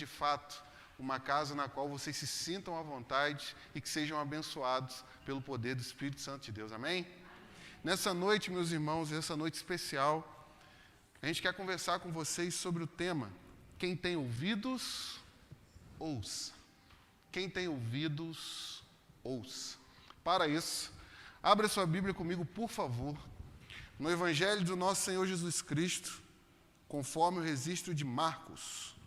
de fato, uma casa na qual vocês se sintam à vontade e que sejam abençoados pelo poder do Espírito Santo de Deus. Amém? Nessa noite, meus irmãos, nessa noite especial, a gente quer conversar com vocês sobre o tema: quem tem ouvidos, ouça. Quem tem ouvidos, ouça. Para isso, abra sua Bíblia comigo, por favor, no Evangelho do nosso Senhor Jesus Cristo, conforme o registro de Marcos.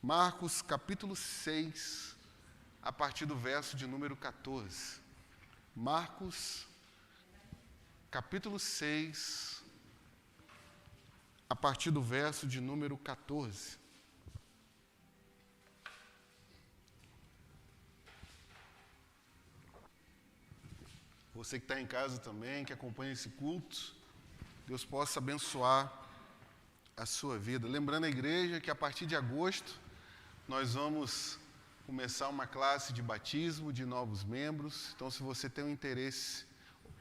Marcos, capítulo 6, a partir do verso de número 14. Marcos, capítulo 6, a partir do verso de número 14. Você que está em casa também, que acompanha esse culto, Deus possa abençoar a sua vida. Lembrando a igreja que a partir de agosto nós vamos começar uma classe de batismo de novos membros. Então, se você tem um interesse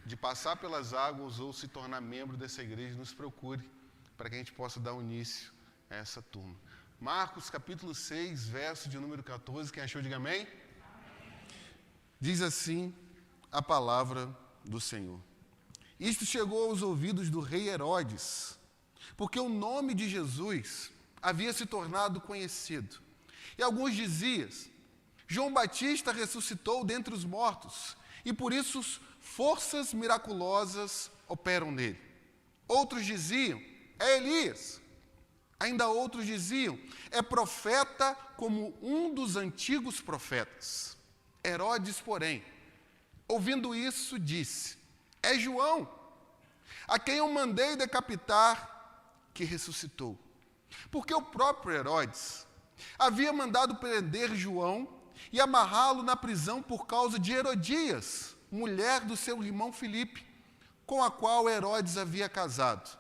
de passar pelas águas ou se tornar membro dessa igreja, nos procure para que a gente possa dar início a essa turma. Marcos, capítulo 6, verso de número 14. Quem achou, diga amém. Diz assim a palavra do Senhor. Isto chegou aos ouvidos do rei Herodes, porque o nome de Jesus havia se tornado conhecido. E alguns diziam: João Batista ressuscitou dentre os mortos, e por isso forças miraculosas operam nele. Outros diziam: é Elias. Ainda outros diziam: é profeta como um dos antigos profetas. Herodes, porém, ouvindo isso, disse: é João, a quem eu mandei decapitar, que ressuscitou. Porque o próprio Herodes havia mandado prender João e amarrá-lo na prisão por causa de Herodias, mulher do seu irmão Filipe, com a qual Herodes havia casado.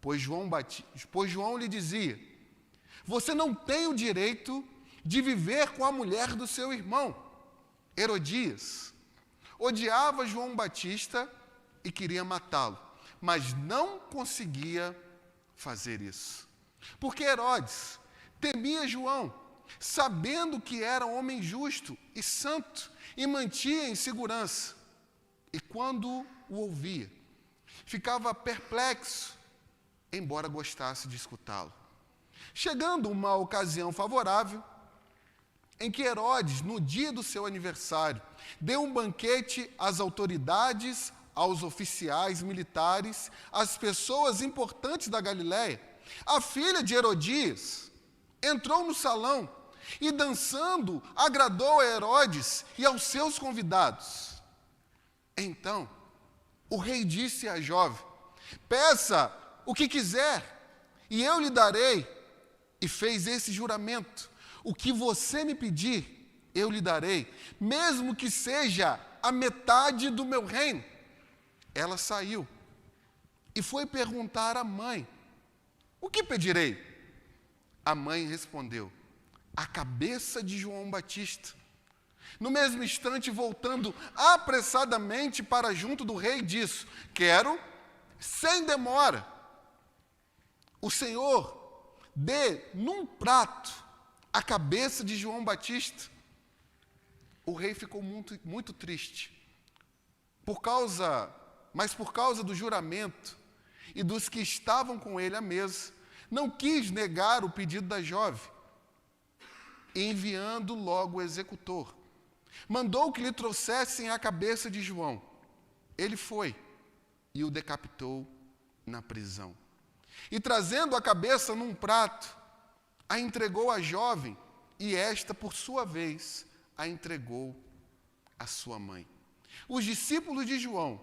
Pois João lhe dizia: você não tem o direito de viver com a mulher do seu irmão. Herodias odiava João Batista e queria matá-lo, mas não conseguia fazer isso. Porque Herodes temia João, sabendo que era um homem justo e santo, e mantinha em segurança. E quando o ouvia, ficava perplexo, embora gostasse de escutá-lo. Chegando uma ocasião favorável, em que Herodes, no dia do seu aniversário, deu um banquete às autoridades, aos oficiais militares, às pessoas importantes da Galiléia, a filha de Herodias entrou no salão e, dançando, agradou a Herodes e aos seus convidados. Então, o rei disse à jovem: peça o que quiser, e eu lhe darei. E fez esse juramento: o que você me pedir, eu lhe darei, mesmo que seja a metade do meu reino. Ela saiu e foi perguntar à mãe: o que pedirei? A mãe respondeu: a cabeça de João Batista. No mesmo instante, voltando apressadamente para junto do rei, disse: quero, sem demora, o Senhor dê num prato a cabeça de João Batista. O rei ficou muito triste, mas por causa do juramento e dos que estavam com ele à mesa, não quis negar o pedido da jovem. E, enviando logo o executor, mandou que lhe trouxessem a cabeça de João. Ele foi e o decapitou na prisão. E, trazendo a cabeça num prato, a entregou à jovem, e esta, por sua vez, a entregou à sua mãe. Os discípulos de João,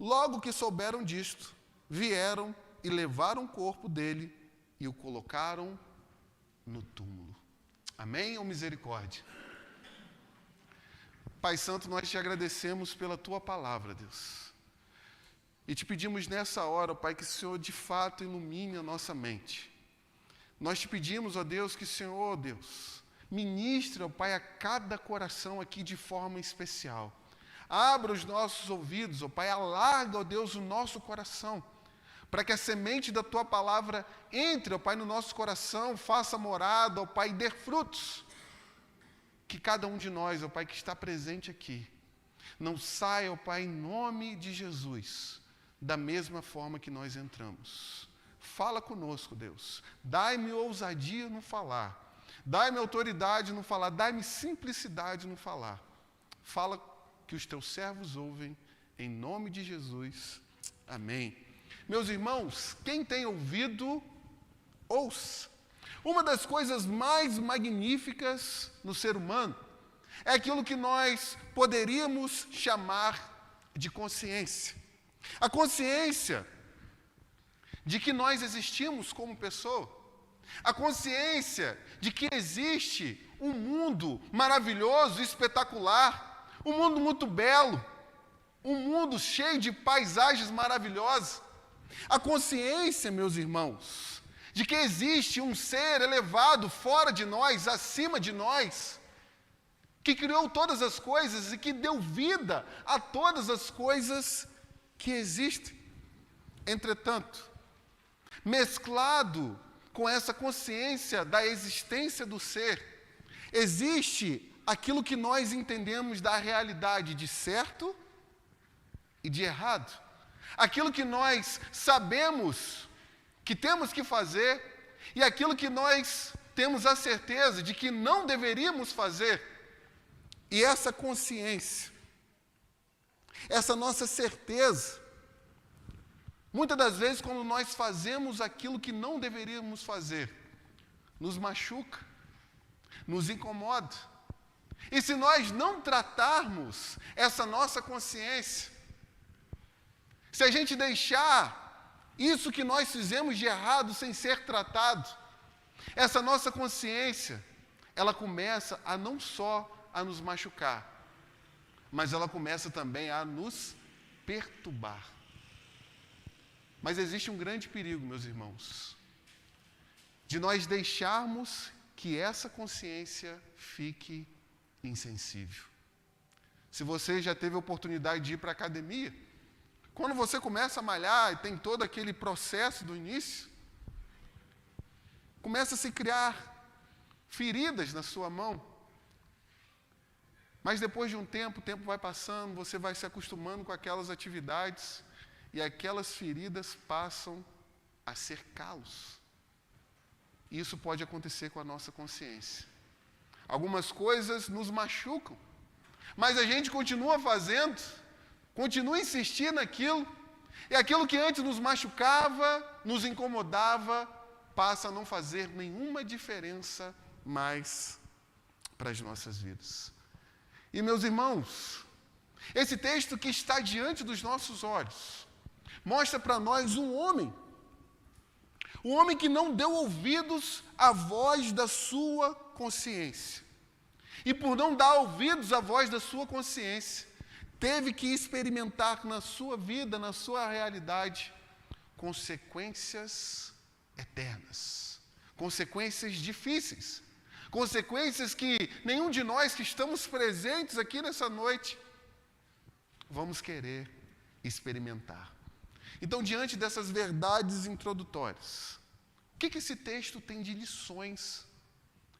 logo que souberam disto, vieram e levaram o corpo dele e o colocaram no túmulo. Amém ou misericórdia? Pai Santo, nós te agradecemos pela tua palavra, Deus. E te pedimos nessa hora, Pai, que o Senhor de fato ilumine a nossa mente. Nós te pedimos, ó Deus, que o Senhor, ó Deus, ministre, ó Pai, a cada coração aqui de forma especial. Abra os nossos ouvidos, ó Pai, alarga, ó Deus, o nosso coração, para que a semente da Tua palavra entre, ó Pai, no nosso coração, faça morada, ó Pai, e dê frutos. Que cada um de nós, ó Pai, que está presente aqui, não saia, ó Pai, em nome de Jesus, da mesma forma que nós entramos. Fala conosco, Deus. Dai-me ousadia no falar. Dai-me autoridade no falar. Dai-me simplicidade no falar. Fala que os teus servos ouvem, em nome de Jesus. Amém. Meus irmãos, quem tem ouvido, ouça. Uma das coisas mais magníficas no ser humano é aquilo que nós poderíamos chamar de consciência. A consciência de que nós existimos como pessoa. A consciência de que existe um mundo maravilhoso, espetacular, um mundo muito belo, um mundo cheio de paisagens maravilhosas. A consciência, meus irmãos, de que existe um ser elevado fora de nós, acima de nós, que criou todas as coisas e que deu vida a todas as coisas que existem. Entretanto, mesclado com essa consciência da existência do ser, existe aquilo que nós entendemos da realidade de certo e de errado. Aquilo que nós sabemos que temos que fazer e aquilo que nós temos a certeza de que não deveríamos fazer. E essa consciência, essa nossa certeza, muitas das vezes, quando nós fazemos aquilo que não deveríamos fazer, nos machuca, nos incomoda. E se nós não tratarmos essa nossa consciência, se a gente deixar isso que nós fizemos de errado sem ser tratado, essa nossa consciência, ela começa a não só a nos machucar, mas ela começa também a nos perturbar. Mas existe um grande perigo, meus irmãos, de nós deixarmos que essa consciência fique insensível. Se você já teve a oportunidade de ir para a academia, quando você começa a malhar e tem todo aquele processo do início, começa a se criar feridas na sua mão. Mas depois de um tempo, o tempo vai passando, você vai se acostumando com aquelas atividades e aquelas feridas passam a ser calos. E isso pode acontecer com a nossa consciência. Algumas coisas nos machucam, mas a gente continua fazendo, continua insistindo naquilo, e aquilo que antes nos machucava, nos incomodava, passa a não fazer nenhuma diferença mais para as nossas vidas. E, meus irmãos, esse texto que está diante dos nossos olhos mostra para nós um homem que não deu ouvidos à voz da sua consciência. E por não dar ouvidos à voz da sua consciência, teve que experimentar na sua vida, na sua realidade, consequências eternas, consequências difíceis, consequências que nenhum de nós que estamos presentes aqui nessa noite vamos querer experimentar. Então, diante dessas verdades introdutórias, o que esse texto tem de lições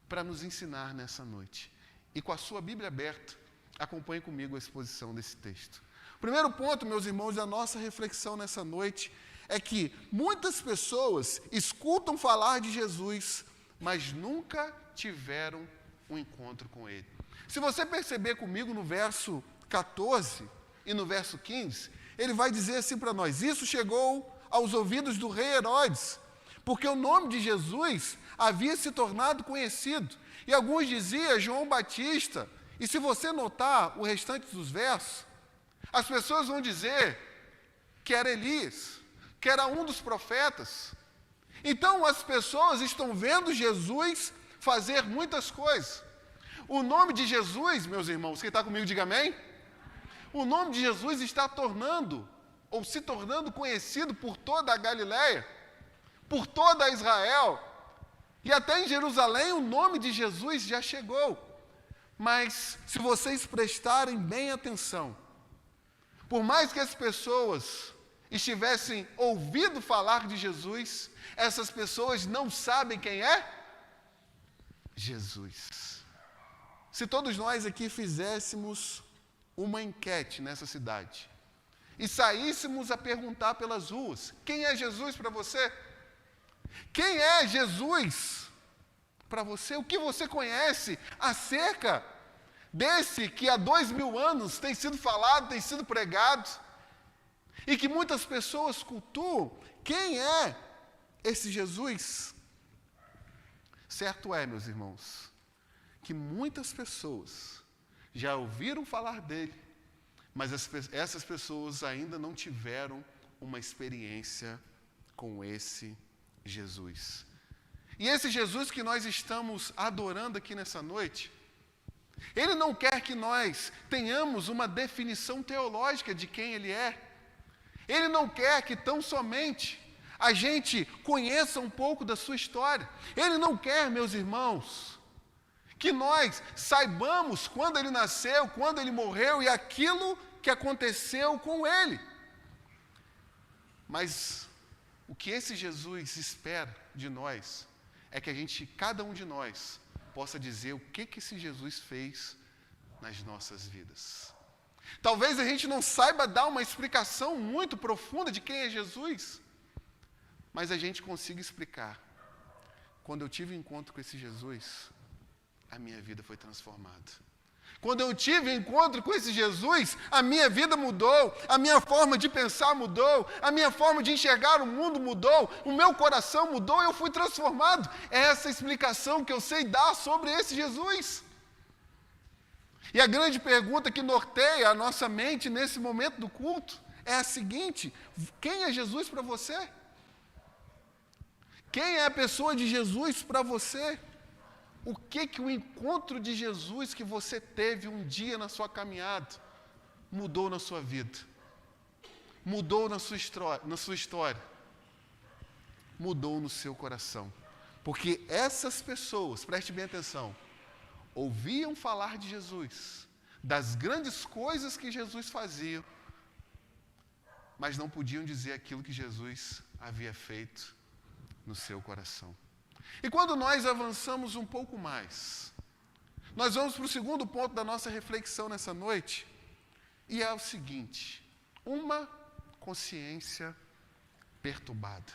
para nos ensinar nessa noite? E com a sua Bíblia aberta, acompanhe comigo a exposição desse texto. O primeiro ponto, meus irmãos, da nossa reflexão nessa noite é que muitas pessoas escutam falar de Jesus, mas nunca tiveram um encontro com Ele. Se você perceber comigo no verso 14 e no verso 15, ele vai dizer assim para nós: isso chegou aos ouvidos do rei Herodes, porque o nome de Jesus havia se tornado conhecido. E alguns diziam João Batista. E se você notar o restante dos versos, as pessoas vão dizer que era Elias, que era um dos profetas. Então as pessoas estão vendo Jesus fazer muitas coisas. O nome de Jesus, meus irmãos, quem está comigo diga amém? O nome de Jesus está se tornando conhecido por toda a Galileia, por toda Israel, e até em Jerusalém o nome de Jesus já chegou. Mas, se vocês prestarem bem atenção, por mais que as pessoas estivessem ouvido falar de Jesus, essas pessoas não sabem quem é? Jesus. Se todos nós aqui fizéssemos uma enquete nessa cidade e saíssemos a perguntar pelas ruas, quem é Jesus para você? Quem é Jesus para você? O que você conhece acerca desse que há 2000 anos tem sido falado, tem sido pregado, e que muitas pessoas cultuam? Quem é esse Jesus? Certo é, meus irmãos, que muitas pessoas já ouviram falar dele, mas essas pessoas ainda não tiveram uma experiência com esse Jesus. E esse Jesus que nós estamos adorando aqui nessa noite, ele não quer que nós tenhamos uma definição teológica de quem ele é. Ele não quer que tão somente a gente conheça um pouco da sua história. Ele não quer, meus irmãos, que nós saibamos quando ele nasceu, quando ele morreu e aquilo que aconteceu com ele. Mas o que esse Jesus espera de nós é que a gente, cada um de nós, possa dizer o que esse Jesus fez nas nossas vidas. Talvez a gente não saiba dar uma explicação muito profunda de quem é Jesus, mas a gente consiga explicar. Quando eu tive encontro com esse Jesus, a minha vida foi transformada. Quando eu tive encontro com esse Jesus, a minha vida mudou, a minha forma de pensar mudou, a minha forma de enxergar o mundo mudou, o meu coração mudou, eu fui transformado. É essa explicação que eu sei dar sobre esse Jesus. E a grande pergunta que norteia a nossa mente nesse momento do culto é a seguinte: quem é Jesus para você? Quem é a pessoa de Jesus para você? O que o encontro de Jesus que você teve um dia na sua caminhada mudou na sua vida? Mudou na sua história? Mudou no seu coração? Porque essas pessoas, preste bem atenção, ouviam falar de Jesus, das grandes coisas que Jesus fazia, mas não podiam dizer aquilo que Jesus havia feito no seu coração. E quando nós avançamos um pouco mais, nós vamos para o segundo ponto da nossa reflexão nessa noite, e é o seguinte: uma consciência perturbada.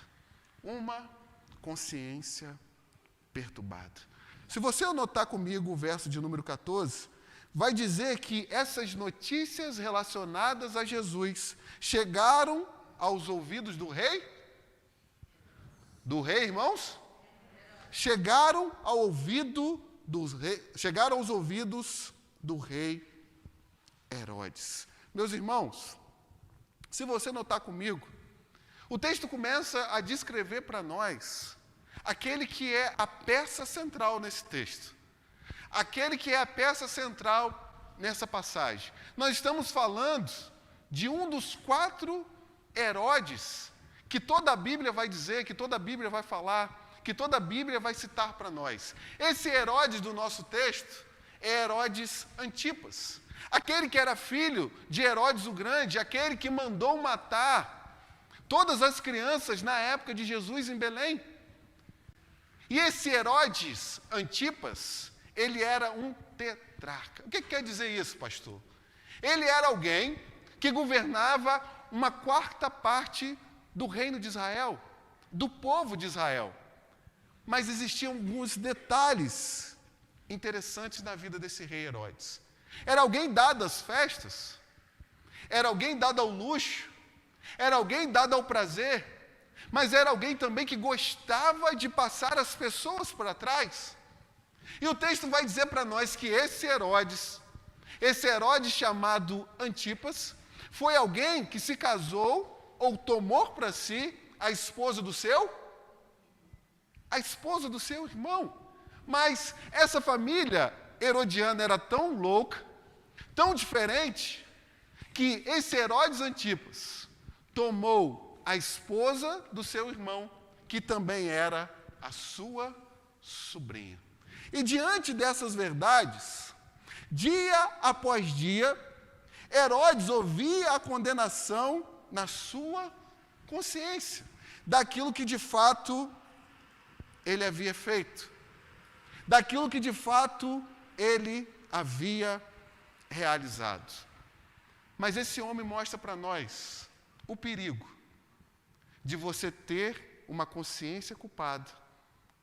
Uma consciência perturbada. Se você anotar comigo o verso de número 14, vai dizer que essas notícias relacionadas a Jesus chegaram aos ouvidos do rei? Do rei, irmãos? Chegaram aos ouvidos do rei Herodes. Meus irmãos, se você notar comigo, o texto começa a descrever para nós aquele que é a peça central nesse texto. Aquele que é a peça central nessa passagem. Nós estamos falando de um dos 4 Herodes que toda a Bíblia vai dizer, que toda a Bíblia vai falar, que toda a Bíblia vai citar para nós. Esse Herodes do nosso texto é Herodes Antipas. Aquele que era filho de Herodes o Grande, aquele que mandou matar todas as crianças na época de Jesus em Belém. E esse Herodes Antipas, ele era um tetrarca. O que quer dizer isso, pastor? Ele era alguém que governava uma 4ª parte do reino de Israel, do povo de Israel. Mas existiam alguns detalhes interessantes na vida desse rei Herodes. Era alguém dado às festas, era alguém dado ao luxo, era alguém dado ao prazer, mas era alguém também que gostava de passar as pessoas para trás. E o texto vai dizer para nós que esse Herodes chamado Antipas, foi alguém que se casou ou tomou para si a esposa do seu irmão. Mas essa família herodiana era tão louca, tão diferente, que esse Herodes Antipas tomou a esposa do seu irmão, que também era a sua sobrinha. E diante dessas verdades, dia após dia, Herodes ouvia a condenação na sua consciência daquilo que de fato ele havia feito, daquilo que de fato ele havia realizado. Mas esse homem mostra para nós o perigo de você ter uma consciência culpada,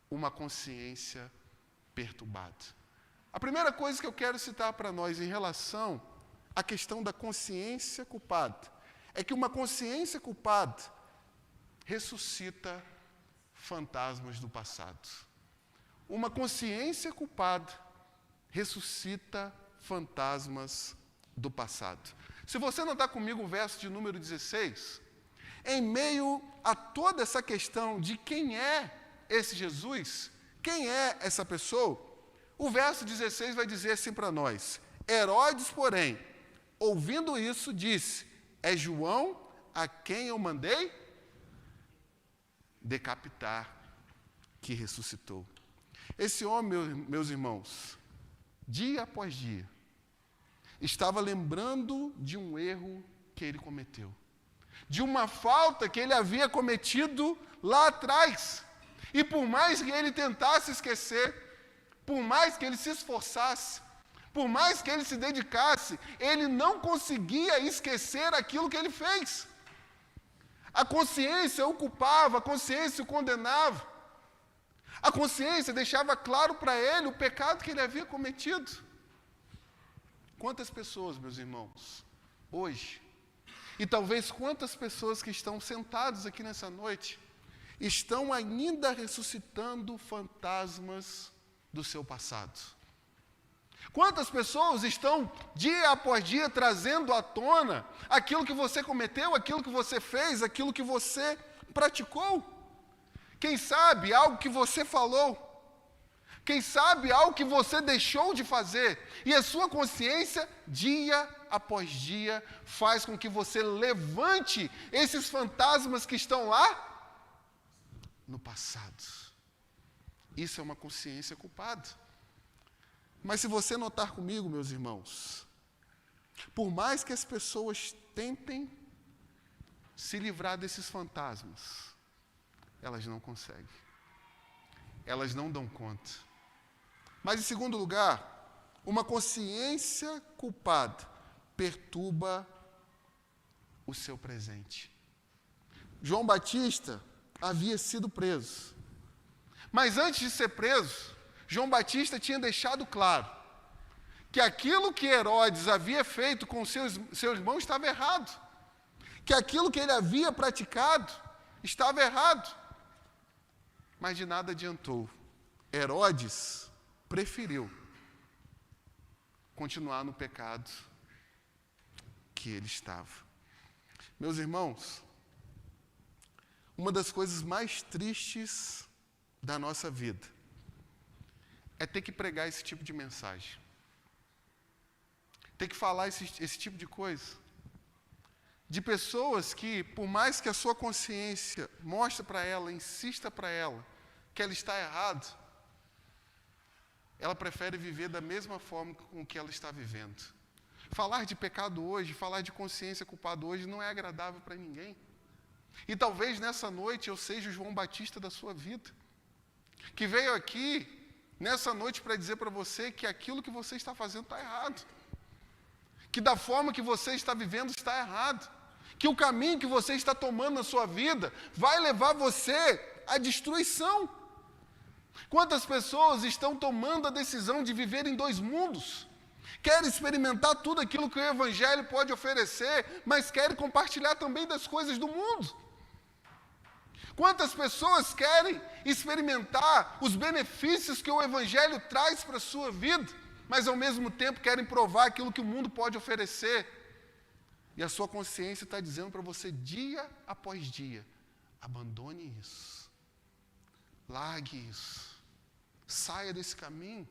uma consciência perturbada. A primeira coisa que eu quero citar para nós em relação à questão da consciência culpada é que uma consciência culpada ressuscita fantasmas do passado. Uma consciência culpada ressuscita fantasmas do passado. Se você não está comigo, o verso de número 16, em meio a toda essa questão de quem é esse Jesus, quem é essa pessoa, o verso 16 vai dizer assim para nós: Herodes, porém, ouvindo isso, disse: é João a quem eu mandei decapitar, que ressuscitou. Esse homem, meus irmãos, dia após dia, estava lembrando de um erro que ele cometeu, de uma falta que ele havia cometido lá atrás. E por mais que ele tentasse esquecer, por mais que ele se esforçasse, por mais que ele se dedicasse, ele não conseguia esquecer aquilo que ele fez. A consciência o culpava, a consciência o condenava. A consciência deixava claro para ele o pecado que ele havia cometido. Quantas pessoas, meus irmãos, hoje, e talvez quantas pessoas que estão sentados aqui nessa noite, estão ainda ressuscitando fantasmas do seu passado? Quantas pessoas estão, dia após dia, trazendo à tona aquilo que você cometeu, aquilo que você fez, aquilo que você praticou? Quem sabe algo que você falou? Quem sabe algo que você deixou de fazer? E a sua consciência, dia após dia, faz com que você levante esses fantasmas que estão lá no passado. Isso é uma consciência culpada. Mas se você notar comigo, meus irmãos, por mais que as pessoas tentem se livrar desses fantasmas, elas não conseguem. Elas não dão conta. Mas, em segundo lugar, uma consciência culpada perturba o seu presente. João Batista havia sido preso. Mas antes de ser preso, João Batista tinha deixado claro que aquilo que Herodes havia feito com seu irmão estava errado. Que aquilo que ele havia praticado estava errado. Mas de nada adiantou. Herodes preferiu continuar no pecado que ele estava. Meus irmãos, uma das coisas mais tristes da nossa vida é ter que pregar esse tipo de mensagem. Ter que falar esse tipo de coisa. De pessoas que, por mais que a sua consciência mostre para ela, insista para ela, que ela está errada, ela prefere viver da mesma forma com que ela está vivendo. Falar de pecado hoje, falar de consciência culpada hoje não é agradável para ninguém. E talvez nessa noite eu seja o João Batista da sua vida, que veio aqui nessa noite para dizer para você que aquilo que você está fazendo está errado. Que da forma que você está vivendo está errado. Que o caminho que você está tomando na sua vida vai levar você à destruição. Quantas pessoas estão tomando a decisão de viver em dois mundos? Querem experimentar tudo aquilo que o Evangelho pode oferecer, mas querem compartilhar também das coisas do mundo. Quantas pessoas querem experimentar os benefícios que o Evangelho traz para a sua vida, mas ao mesmo tempo querem provar aquilo que o mundo pode oferecer. E a sua consciência está dizendo para você, dia após dia, abandone isso. Largue isso. Saia desse caminho.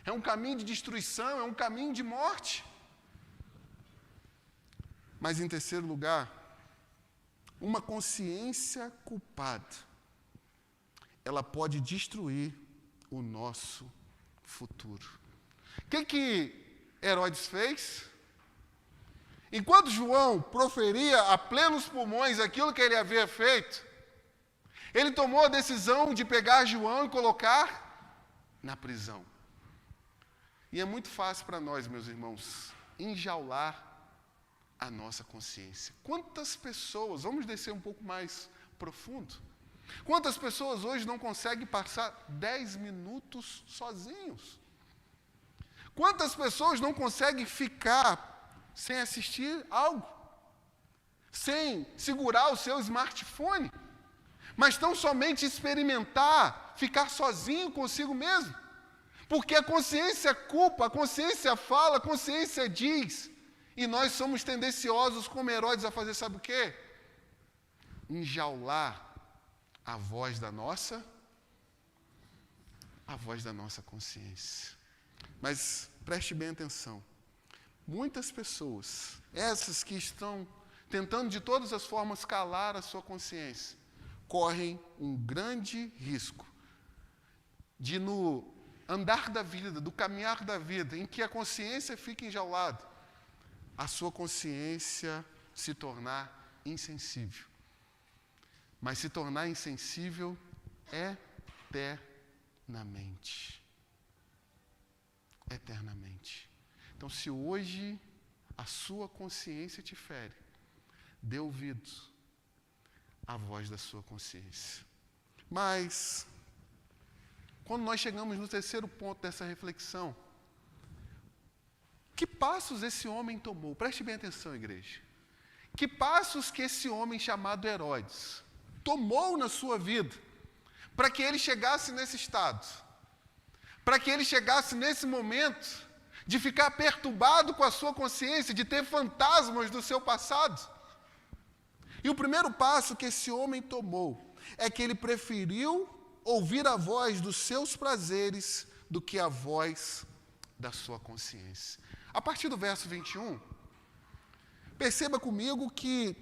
É um caminho de destruição, é um caminho de morte. Mas em terceiro lugar, uma consciência culpada, ela pode destruir o nosso futuro. O que Herodes fez? Enquanto João proferia a plenos pulmões aquilo que ele havia feito, ele tomou a decisão de pegar João e colocar na prisão. E é muito fácil para nós, meus irmãos, enjaular a nossa consciência. Quantas pessoas, vamos descer um pouco mais profundo, quantas pessoas hoje não conseguem passar 10 minutos sozinhos? Quantas pessoas não conseguem ficar sem assistir algo, sem segurar o seu smartphone, mas tão somente experimentar, ficar sozinho consigo mesmo? Porque a consciência culpa, a consciência fala, a consciência diz, e nós somos tendenciosos como Herodes a fazer, sabe o quê? Enjaular a voz da nossa consciência. Mas preste bem atenção. Muitas pessoas, essas que estão tentando de todas as formas calar a sua consciência, correm um grande risco de, no andar da vida, do caminhar da vida, em que a consciência fica enjaulada, a sua consciência se tornar insensível. Mas se tornar insensível eternamente. Eternamente. Então, se hoje a sua consciência te fere, dê ouvidos à voz da sua consciência. Mas, quando nós chegamos no terceiro ponto dessa reflexão, que passos esse homem tomou? Preste bem atenção, igreja. Que passos que esse homem chamado Herodes tomou na sua vida para que ele chegasse nesse estado? Para que ele chegasse nesse momento de ficar perturbado com a sua consciência, de ter fantasmas do seu passado? E o primeiro passo que esse homem tomou é que ele preferiu ouvir a voz dos seus prazeres do que a voz da sua consciência. A partir do verso 21, perceba comigo que,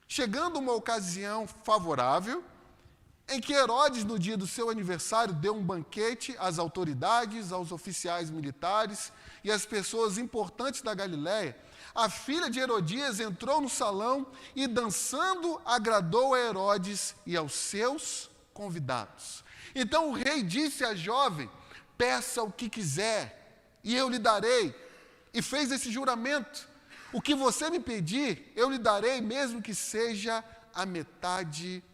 chegando uma ocasião favorável, em que Herodes, no dia do seu aniversário, deu um banquete às autoridades, aos oficiais militares e às pessoas importantes da Galiléia, a filha de Herodias entrou no salão e, dançando, agradou a Herodes e aos seus convidados. Então o rei disse à jovem: peça o que quiser e eu lhe darei. E fez esse juramento: o que você me pedir, eu lhe darei, mesmo que seja a metade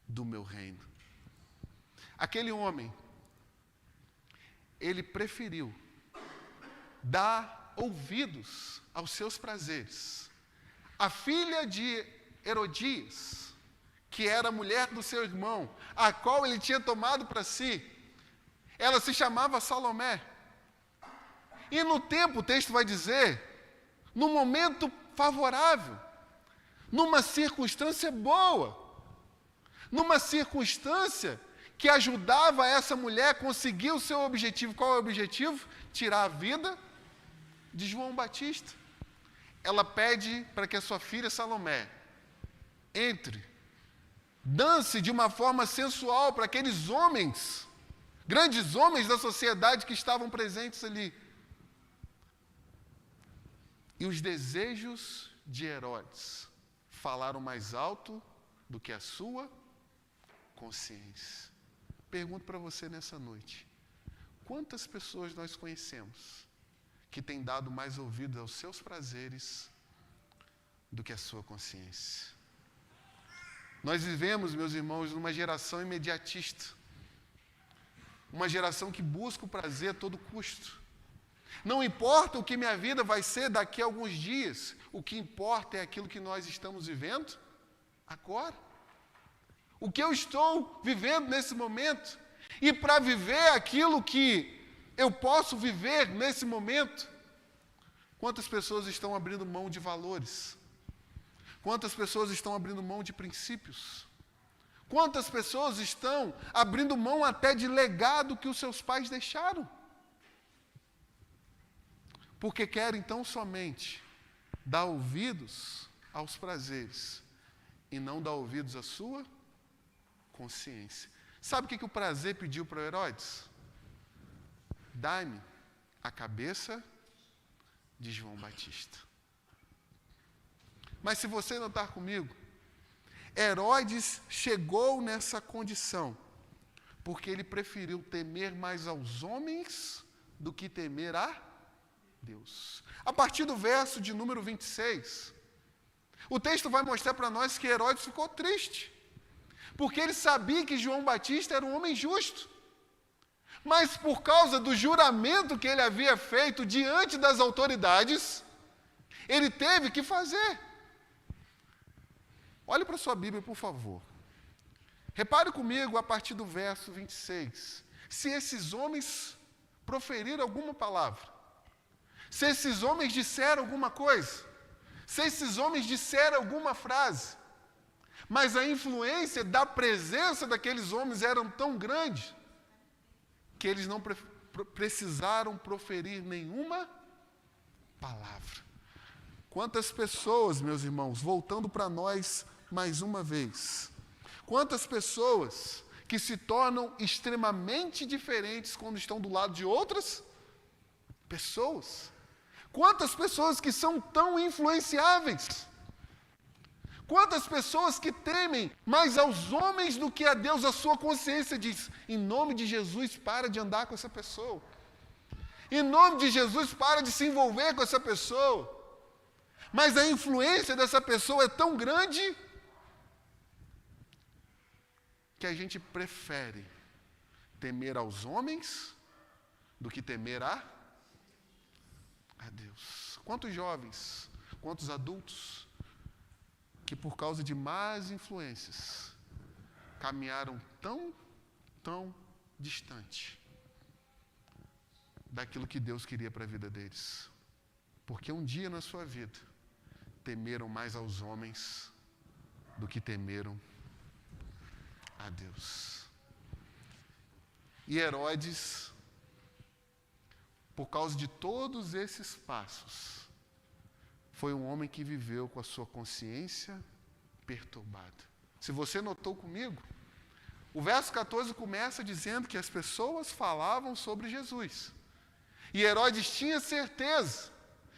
do meu reino. Aquele homem, ele preferiu dar ouvidos aos seus prazeres. A filha de Herodias, que era a mulher do seu irmão, a qual ele tinha tomado para si, ela se chamava Salomé. E no tempo, o texto vai dizer, no momento favorável, numa circunstância boa, numa circunstância que ajudava essa mulher a conseguir o seu objetivo. Qual é o objetivo? Tirar a vida de João Batista. Ela pede para que a sua filha Salomé entre, dance de uma forma sensual para aqueles homens, grandes homens da sociedade que estavam presentes ali. E os desejos de Herodes falaram mais alto do que a sua consciência. Pergunto para você nessa noite: quantas pessoas nós conhecemos que têm dado mais ouvidos aos seus prazeres do que a sua consciência? Nós vivemos, meus irmãos, numa geração imediatista, uma geração que busca o prazer a todo custo. Não importa o que minha vida vai ser daqui a alguns dias, o que importa é aquilo que nós estamos vivendo agora. O que eu estou vivendo nesse momento. E para viver aquilo que eu posso viver nesse momento, quantas pessoas estão abrindo mão de valores? Quantas pessoas estão abrindo mão de princípios? Quantas pessoas estão abrindo mão até de legado que os seus pais deixaram? Porque querem tão somente dar ouvidos aos prazeres e não dar ouvidos à sua consciência. Sabe o que o prazer pediu para Herodes? Dá-me a cabeça de João Batista. Mas se você não está comigo, Herodes chegou nessa condição porque ele preferiu temer mais aos homens do que temer a Deus. A partir do verso de número 26, o texto vai mostrar para nós que Herodes ficou triste, porque ele sabia que João Batista era um homem justo. Mas por causa do juramento que ele havia feito diante das autoridades, ele teve que fazer. Olhe para a sua Bíblia, por favor. Repare comigo a partir do verso 26. Se esses homens proferiram alguma palavra, se esses homens disseram alguma coisa, se esses homens disseram alguma frase, mas a influência da presença daqueles homens era tão grande que eles não precisaram proferir nenhuma palavra. Quantas pessoas, meus irmãos, voltando para nós mais uma vez, quantas pessoas que se tornam extremamente diferentes quando estão do lado de outras pessoas? Quantas pessoas que são tão influenciáveis? Quantas pessoas que temem mais aos homens do que a Deus? A sua consciência diz, em nome de Jesus, para de andar com essa pessoa. Em nome de Jesus, para de se envolver com essa pessoa. Mas a influência dessa pessoa é tão grande que a gente prefere temer aos homens do que temer a Deus. Quantos jovens, quantos adultos que por causa de más influências caminharam tão distante daquilo que Deus queria para a vida deles. Porque um dia na sua vida temeram mais aos homens do que temeram a Deus. E Herodes, por causa de todos esses passos, foi um homem que viveu com a sua consciência perturbada. Se você notou comigo, o verso 14 começa dizendo que as pessoas falavam sobre Jesus. E Herodes tinha certeza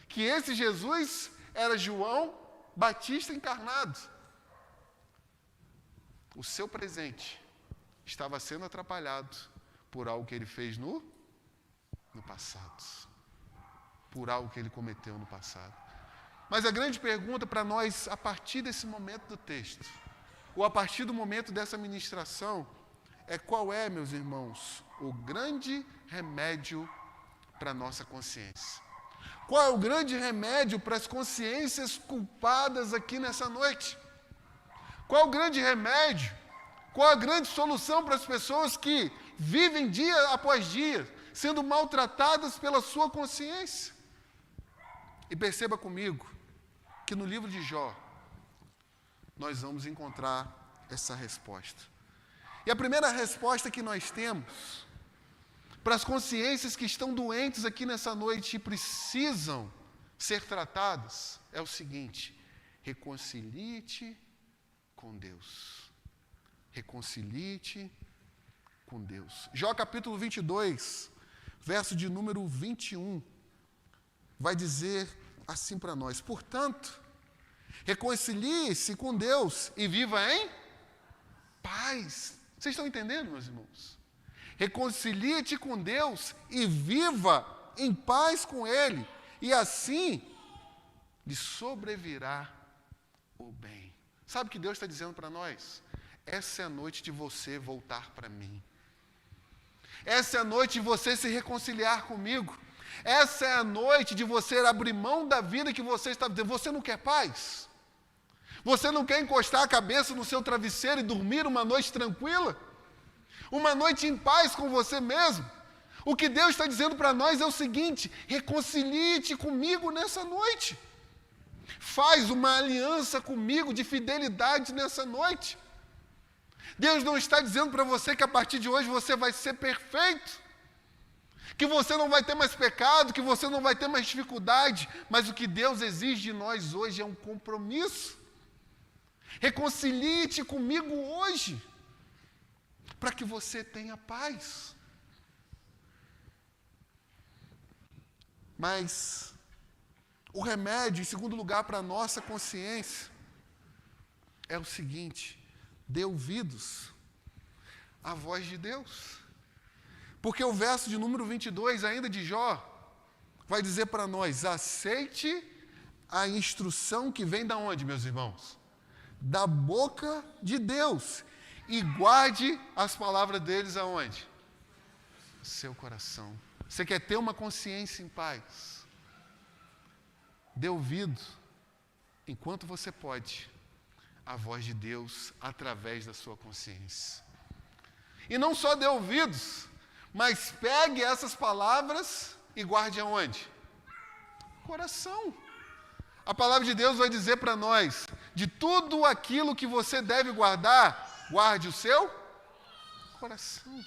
que esse Jesus era João Batista encarnado. O seu presente estava sendo atrapalhado por algo que ele fez no passado. Por algo que ele cometeu no passado. Mas a grande pergunta para nós, a partir desse momento do texto, ou a partir do momento dessa ministração, é qual é, meus irmãos, o grande remédio para a nossa consciência? Qual é o grande remédio para as consciências culpadas aqui nessa noite? Qual é o grande remédio? Qual a grande solução para as pessoas que vivem dia após dia, sendo maltratadas pela sua consciência? E perceba comigo que no livro de Jó, nós vamos encontrar essa resposta. E a primeira resposta que nós temos para as consciências que estão doentes aqui nessa noite e precisam ser tratadas é o seguinte: reconcilie-te com Deus. Reconcilie-te com Deus. Jó capítulo 22, verso de número 21, vai dizer assim para nós: portanto, reconcilie-se com Deus e viva em paz. Vocês estão entendendo, meus irmãos? Reconcilie-te com Deus e viva em paz com Ele, e assim lhe sobrevirá o bem. Sabe o que Deus está dizendo para nós? Essa é a noite de você voltar para mim. Essa é a noite de você se reconciliar comigo. Essa é a noite de você abrir mão da vida que você está vivendo. Você não quer paz? Você não quer encostar a cabeça no seu travesseiro e dormir uma noite tranquila? Uma noite em paz com você mesmo? O que Deus está dizendo para nós é o seguinte: reconcilie-te comigo nessa noite. Faz uma aliança comigo de fidelidade nessa noite. Deus não está dizendo para você que a partir de hoje você vai ser perfeito, que você não vai ter mais pecado, que você não vai ter mais dificuldade, mas o que Deus exige de nós hoje é um compromisso. Reconcilie-te comigo hoje, para que você tenha paz. Mas O remédio, em segundo lugar, para a nossa consciência é o seguinte: dê ouvidos à voz de Deus. Porque o verso de número 22, ainda de Jó, vai dizer para nós: aceite a instrução que vem da onde, meus irmãos? Da boca de Deus. E guarde as palavras deles aonde? Seu coração. Você quer ter uma consciência em paz? Dê ouvido, enquanto você pode, à voz de Deus através da sua consciência. E não só dê ouvidos, mas pegue essas palavras e guarde aonde? Coração. A palavra de Deus vai dizer para nós: de tudo aquilo que você deve guardar, guarde o seu coração.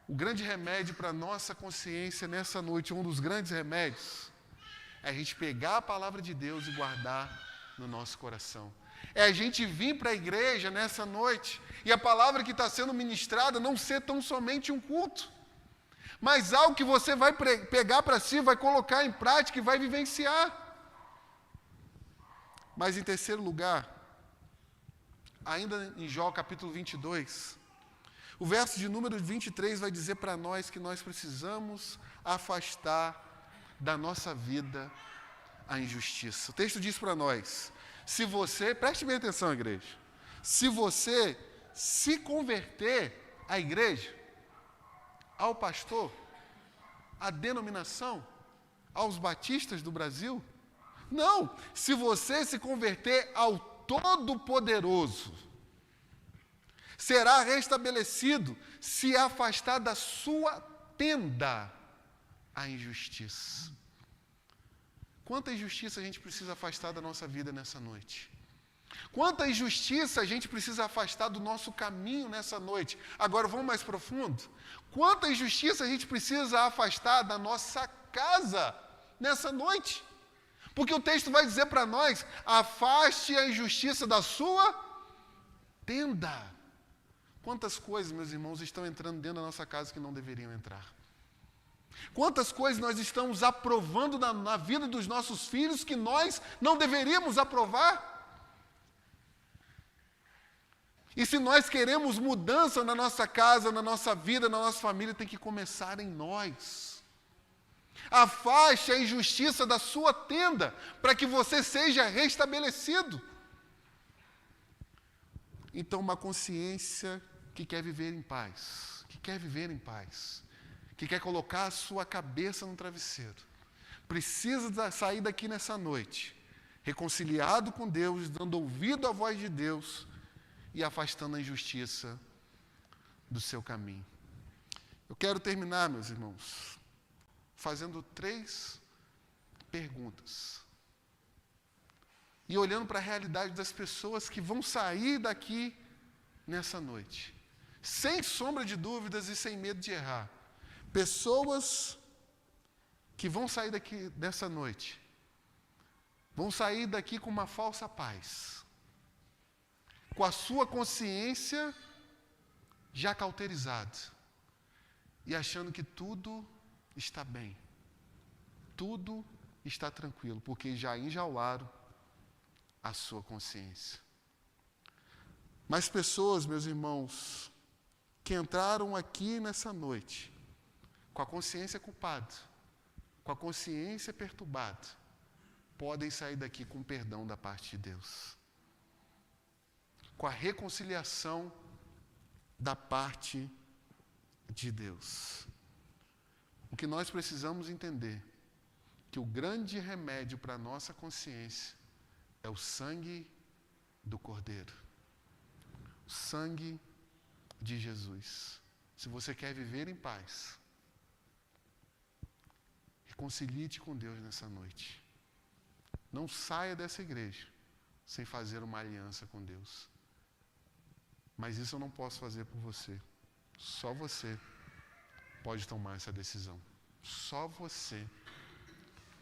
O grande remédio para a nossa consciência nessa noite, um dos grandes remédios, é a gente pegar a palavra de Deus e guardar no nosso coração. É a gente vir para a igreja nessa noite e a palavra que está sendo ministrada não ser tão somente um culto, mas algo que você vai pegar para si, vai colocar em prática e vai vivenciar. Mas em terceiro lugar, ainda em Jó capítulo 22, o verso de número 23 vai dizer para nós que nós precisamos afastar da nossa vida a injustiça. O texto diz para nós: se você, preste bem atenção, igreja, se você se converter à igreja, ao pastor, à denominação, aos batistas do Brasil, não, se você se converter ao Todo-Poderoso, será restabelecido se afastar da sua tenda a injustiça. Quanta injustiça a gente precisa afastar da nossa vida nessa noite? Quanta injustiça a gente precisa afastar do nosso caminho nessa noite? Agora vamos mais profundo. Quanta injustiça a gente precisa afastar da nossa casa nessa noite? Porque o texto vai dizer para nós: afaste a injustiça da sua tenda. Quantas coisas, meus irmãos, estão entrando dentro da nossa casa que não deveriam entrar? Quantas coisas nós estamos aprovando na vida dos nossos filhos que nós não deveríamos aprovar? E se nós queremos mudança na nossa casa, na nossa vida, na nossa família, tem que começar em nós. Afaste a injustiça da sua tenda, para que você seja restabelecido. Então, uma consciência que quer viver em paz, que quer colocar a sua cabeça no travesseiro, precisa sair daqui nessa noite, reconciliado com Deus, dando ouvido à voz de Deus e afastando a injustiça do seu caminho. Eu quero terminar, meus irmãos, fazendo 3 perguntas. E olhando para a realidade das pessoas que vão sair daqui nessa noite, sem sombra de dúvidas e sem medo de errar. Pessoas que vão sair daqui dessa noite, vão sair daqui com uma falsa paz, com a sua consciência já cauterizada e achando que tudo está bem, tudo está tranquilo, porque já enjaularam a sua consciência. Mas pessoas, meus irmãos, que entraram aqui nessa noite com a consciência culpada, com a consciência perturbada, podem sair daqui com perdão da parte de Deus, com a reconciliação da parte de Deus. O que nós precisamos entender, que o grande remédio para a nossa consciência é o sangue do Cordeiro, o sangue de Jesus. Se você quer viver em paz, reconcilie-te com Deus nessa noite. Não saia dessa igreja sem fazer uma aliança com Deus. Mas isso eu não posso fazer por você. Só você pode tomar essa decisão. Só você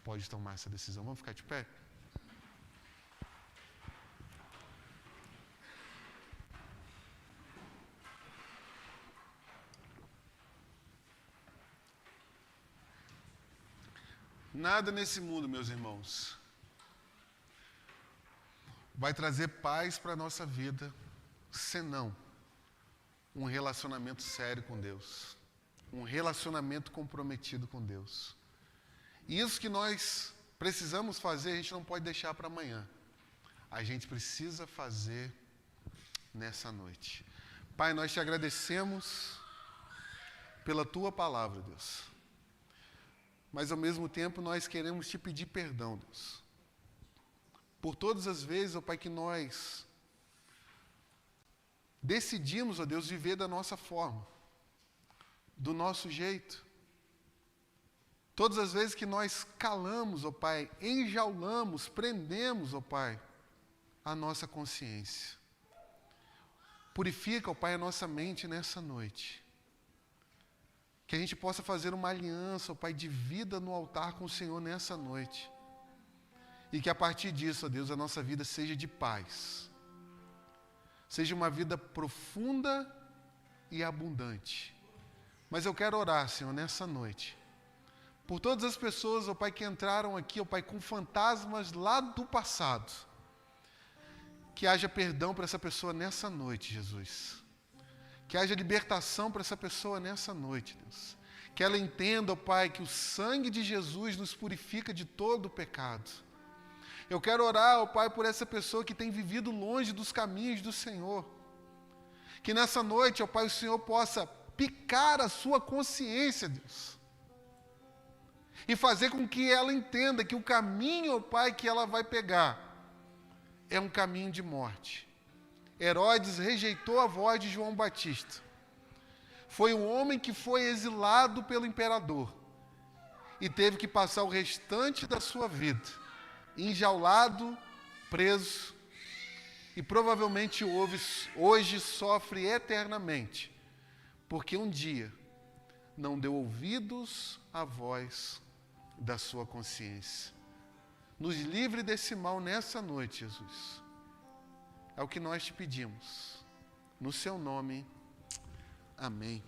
pode tomar essa decisão. Vamos ficar de pé? Nada nesse mundo, meus irmãos, vai trazer paz para a nossa vida, senão um relacionamento sério com Deus, um relacionamento comprometido com Deus. E isso que nós precisamos fazer, a gente não pode deixar para amanhã. A gente precisa fazer nessa noite. Pai, nós te agradecemos pela tua palavra, Deus. Mas ao mesmo tempo nós queremos te pedir perdão, Deus. Por todas as vezes, ó Pai, que nós decidimos, ó Deus, viver da nossa forma, do nosso jeito. Todas as vezes que nós calamos, ó Pai, enjaulamos, prendemos, ó Pai, a nossa consciência. Purifica, ó Pai, a nossa mente nessa noite. Que a gente possa fazer uma aliança, ó Pai, de vida no altar com o Senhor nessa noite. E que a partir disso, ó Deus, a nossa vida seja de paz. Seja uma vida profunda e abundante. Mas eu quero orar, Senhor, nessa noite, por todas as pessoas, ó Pai, que entraram aqui, ó Pai, com fantasmas lá do passado. Que haja perdão para essa pessoa nessa noite, Jesus. Que haja libertação para essa pessoa nessa noite, Deus. Que ela entenda, ó Pai, que o sangue de Jesus nos purifica de todo o pecado. Eu quero orar, ó Pai, por essa pessoa que tem vivido longe dos caminhos do Senhor. Que nessa noite, ó Pai, o Senhor possa picar a sua consciência, Deus. E fazer com que ela entenda que o caminho, ó Pai, que ela vai pegar é um caminho de morte. Herodes rejeitou a voz de João Batista. Foi um homem que foi exilado pelo imperador e teve que passar o restante da sua vida enjaulado, preso, e provavelmente hoje sofre eternamente, porque um dia não deu ouvidos à voz da sua consciência. Nos livre desse mal nessa noite, Jesus. É o que nós te pedimos. No seu nome, amém.